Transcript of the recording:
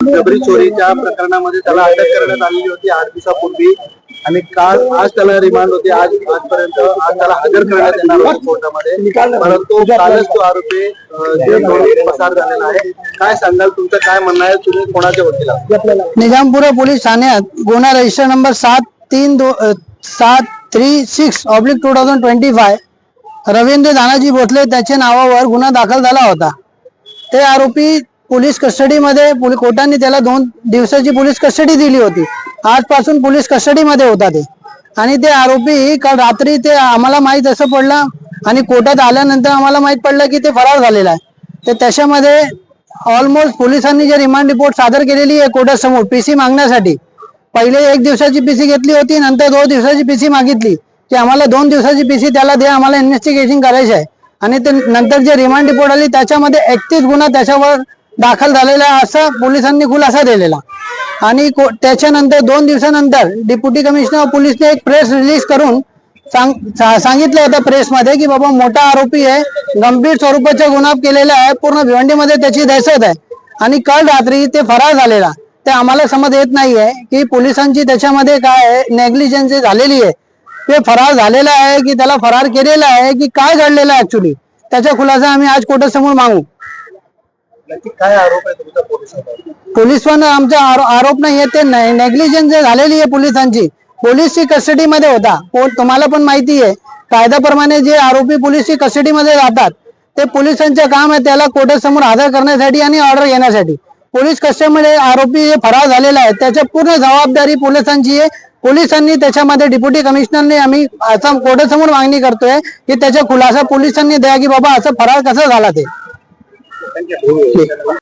डबरी चोरीच्या प्रकरणामध्ये त्याला अटक करण्यात आलेली होती 8 दिवसापूर्वी आणि आज त्याला रिमांड होती। आजपर्यंत त्याला हजर करण्यात येणार होते कोर्टामध्ये, परंतु कालच तो आरोपी पसार झालेला आहे। काय सांगाल, तुमचं काय म्हणणं आहे? तुम्ही कोणाचे वकील आहात? निजामपुरा पोलीस ठाण्यात गुन्हा रजिस्टर नंबर 736/2025 रवींद्र दानाजी भोसले त्याच्या नावावर गुन्हा दाखल झाला होता। ते आरोपी पोलीस कस्टडीमध्ये, कोर्टाने त्याला 2 दिवसाची पोलीस कस्टडी दिली होती। आजपासून पोलीस कस्टडीमध्ये होता ते, आणि ते आरोपी काल रात्री ते आम्हाला माहित असं पडलं आणि कोर्टात आल्यानंतर आम्हाला माहित पडलं की ते फरार झालेला आहे। तर त्याच्यामध्ये ऑलमोस्ट पोलिसांनी जे रिमांड रिपोर्ट सादर केलेली आहे कोर्टासमोर पीसी मागण्यासाठी, पहिले 1 दिवसाची पीसी घेतली होती, नंतर 2 दिवसाची पीसी मागितली की आम्हाला 2 दिवसाची पीसी त्याला द्या, आम्हाला इन्व्हेस्टिगेशन करायचं आहे। आणि ते नंतर जे रिमांड रिपोर्ट आली त्याच्यामध्ये 31 गुन्हा त्याच्यावर दाखल झालेला आहे असं पोलिसांनी खुलासा दिलेला। आणि त्याच्यानंतर 2 दिवसानंतर डेप्युटी कमिशनर ऑफ पोलीसने एक प्रेस रिलीज करून सांगितलं होतं प्रेसमध्ये की बाबा मोठा आरोपी आहे, गंभीर स्वरूपाचा गुन्हा केलेला आहे, पूर्ण भिवंडीमध्ये त्याची दहशत आहे आणि काल रात्री ते फरार झालेला। ते आम्हाला समज येत नाहीये की पोलिसांची त्याच्यामध्ये काय नेग्लिजन्सी झालेली आहे, ते फरार झालेला आहे की त्याला फरार केलेला आहे की काय घडलेलं आहे ऍक्च्युली, त्याचा खुलासा आम्ही आज कोर्टासमोर मागू। नक्की काय आरोप आहे तुमचा पोलिसांवर? पोलिसांवर आमचा आरोप नाही आहे, ते नेग्लिजन्स झालेली आहे पोलिसांची। पोलीसची कस्टडीमध्ये होता, तुम्हाला पण माहिती आहे कायद्याप्रमाणे जे आरोपी पोलीसची कस्टडीमध्ये जातात ते पोलिसांचे काम आहे त्याला कोर्टासमोर हजर करण्यासाठी आणि ऑर्डर घेण्यासाठी। पोलीस कस्टडीमध्ये आरोपी फरार झालेला आहे त्याची पूर्ण जबाबदारी पोलिसांची आहे। पोलिसांनी त्याच्यामध्ये डेप्युटी कमिशनरने आम्ही असं कोर्टासमोर मागणी करतोय की त्याचा खुलासा पोलिसांनी द्या की बाबा असं फरार कसा झाला ते।